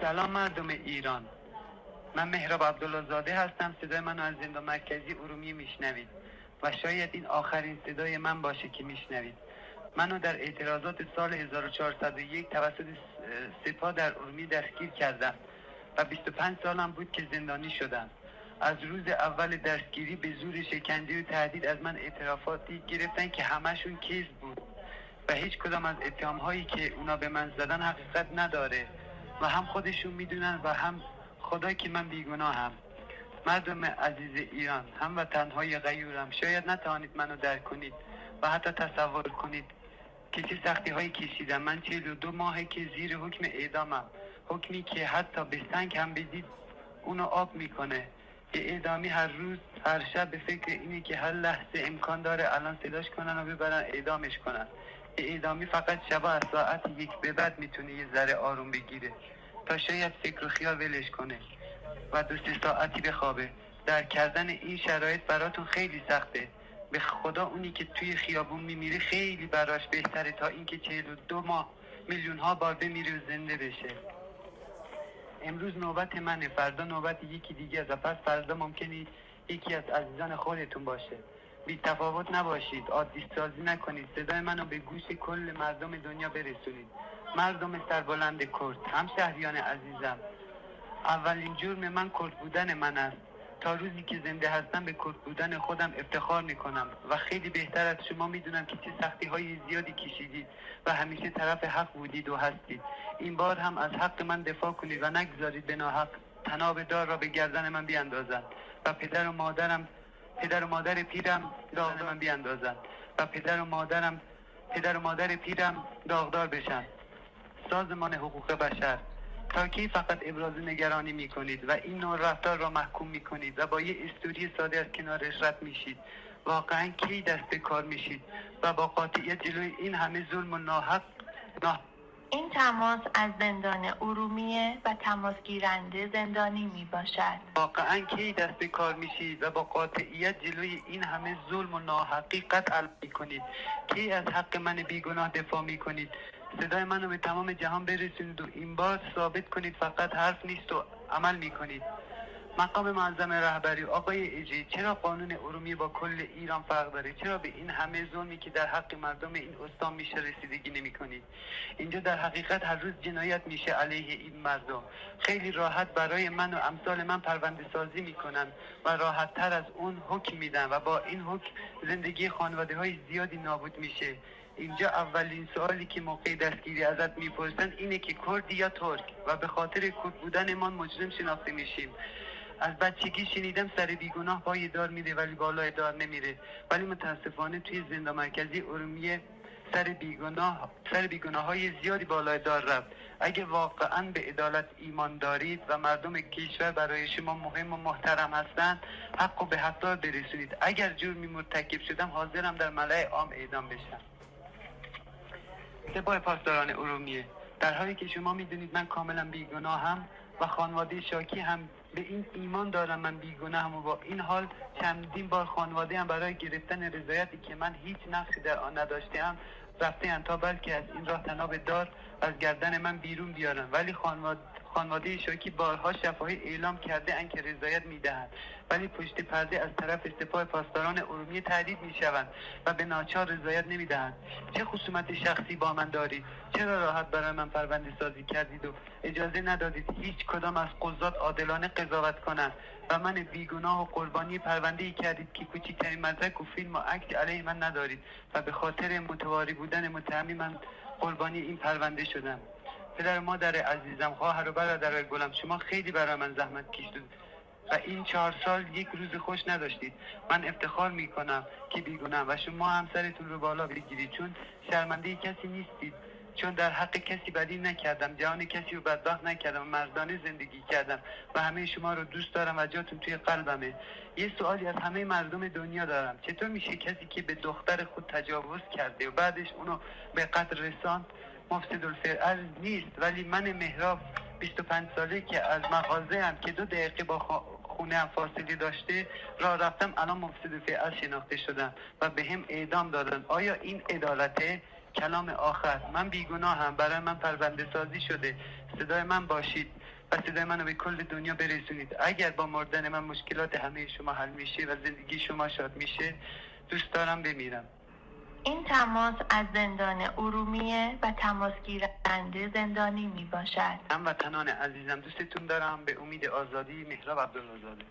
سلام مردم ایران، من مهراب عبدالله زاده هستم. صدای منو از زندان مرکزی ارومیه میشنوید و شاید این آخرین صدای من باشه که میشنوید. منو در اعتراضات سال 1401 توسط سپاه در ارومیه دستگیر کردن و 25 سالم بود که زندانی شدم. از روز اول دستگیری به زور شکنجه و تهدید از من اعترافاتی گرفتن که همشون کذب بود و هیچ کدام از اتهام‌هایی که اونا به من زدن حقیقت نداره و هم خودشون میدونن و هم خدا که من بیگناهم. مردم عزیز ایران، هموطن‌های غیورم، شاید نتوانید منو درک کنید و حتی تصور کنید که چه سختی‌هایی کشیدم. من 42 ماهه که زیر حکم اعدامم، حکمی که حتی به سنگ هم بدید اونو آب میکنه. یه اعدامی هر روز هر شب به فکر اینه که هر لحظه امکان داره الان صداش کنن و ببرن اعدامش کنن. یه اعدامی فقط شبا از ساعت 1 به بعد میتونه یه ذره آروم بگیره تا شاید فکر و خیال ولش کنه و 2-3 ساعتی بخوابه. درک کردن این شرایط براتون خیلی سخته. به خدا اونی که توی خیابون میمیره خیلی براش بهتره تا اینکه 42 ماه میلیون ها بار بمیره و زنده بشه. امروز نوبت منه، فردا نوبت یکی دیگه است و پس فردا ممکنه یکی از عزیزان خودتون باشه. بی تفاوت نباشید، عادی سازی نکنید، صدای منو به گوش کل مردم دنیا برسونید. مردم سربلند کرد، همشهریان عزیزم، اولین جرم من کرد بودن من است. تا روزی که زنده هستم به کرد بودن خودم افتخار میکنم و خیلی بهتر از شما میدونم که چه سختی های زیادی کشیدید و همیشه طرف حق بودید و هستید. این بار هم از حق من دفاع کنید و نگذارید به ناحق طناب دار را به گردن من بیاندازند و پدر و مادر پیرم داغدار من بیاندازند و پدر و مادر پیرم داغدار بشن. سازمان حقوق بشر، تا کی فقط ابراز نگرانی میکنید و این نوع رفتار را محکوم میکنید و با یه استوری ساده از کنارش رد میشید؟ واقعا کی دست به کار میشید و با قاطعیت جلوی این همه ظلم و ناحق این تماس از زندان ارومیه و تماس گیرنده زندانی می باشد. واقعا کی دست به کار میشید و با قاطعیت جلوی این همه ظلم و ناحقی قطع میکنید؟ کی از حق من بیگناه دفاع میکنید؟ صدای منو به تمام جهان برسونید و این بار ثابت کنید فقط حرف نیست و عمل میکنید. مقام معظم رهبری، آقای اجی، چرا قانون ارومیه با کل ایران فرق داره؟ چرا به این همه ظلمی که در حق مردم این استان میشه رسیدگی نمی کنید؟ اینجا در حقیقت هر روز جنایت میشه علیه این مردم. خیلی راحت برای من و امثال من پرونده سازی میکنن و راحت تر از اون حکم میدن و با این حکم زندگی خانواده های زیادی نابود میشه. اینجا اولین سوالی که موقع دستگیری ازت میپرسن اینه که کردی یا ترک و به خاطر کرد بودن ما مجرم شناخته میشیم. از بچگی شنیدم سر بیگناه پای دار میره ولی بالای دار نمیره، ولی متاسفانه توی زندان مرکزی ارومیه سر بیگناه های زیادی بالای دار رفت. اگه واقعا به عدالت ایمان دارید و مردم کشور برای شما مهم و محترم هستند، حقو به حقدار برسونید. اگر جرمی مرتکب شدم حاضرم در ملأ عام اعدام بشم. سپاه پاسداران ارومیه، در حالی که شما میدونید من کاملا بیگناهم و خانواده شاکی هم به این ایمان دارم من بیگناهم و با این حال چندین بار خانواده هم برای گرفتن رضایتی که من هیچ نقشی در آن نداشتم رفته‌اند تا بلکه از این راه طناب دار از گردن من بیرون بیارن، ولی خانواده شاکی بارها شفاهی اعلام کرده اند که رضایت میدهند، ولی پشت پرده از طرف سپاه پاسداران ارومیه تهدید میشوند و به ناچار رضایت نمیدهند. چه خصومت شخصی با من دارید؟ چرا راحت برای من پرونده سازی کردید و اجازه ندادید هیچ کدام از قضات عادلانه قضاوت کنند و من بیگناه و قربانی پرونده‌ای کردید که کوچکترین مدرک و فیلم و عکس علیه من ندارید و به خاطر متواری بودن متهمی من قربانی این پرونده شدم. پدر مادر عزیزم، خواهر و برادرای گلم، شما خیلی برای من زحمت کشیدید و این 4 سال یک روز خوش نداشتید. من افتخار میکنم که بیگناهم و شما هم سرتون رو بالا بگیرید، چون شرمنده کسی نیستید، چون در حق کسی بدی نکردم، جهان کسی رو بدبخت نکردم، مردانه زندگی کردم و همه شما رو دوست دارم و جاتون توی قلبمه. یه سوالی از همه مردم دنیا دارم: چطور میشه کسی که به دختر خود تجاوز کرده و بعدش اونو به قتل رساند مفسد الفعل نیست، ولی من مهراب 25 ساله که از مغازه هم که 2 دقیقه با خونه هم فاصله داشته راه رفتم الان مفسد الفعل شناخته شدم و به هم اعدام دادن؟ آیا این عدالته؟ کلام آخر: من بیگناهم، برای من پرونده سازی شده، صدای من باشید. و صدای منو به کل دنیا برسونید. اگر با مردن من مشکلات همه شما حل میشه و زندگی شما شاد میشه، دوست دارم بمیرم. این تماس از زندان ارومیه و تماس گیرنده زندانی می باشد. هموطنان عزیزم، دوستتون دارم. به امید آزادی، مهراب عبدالله زاده.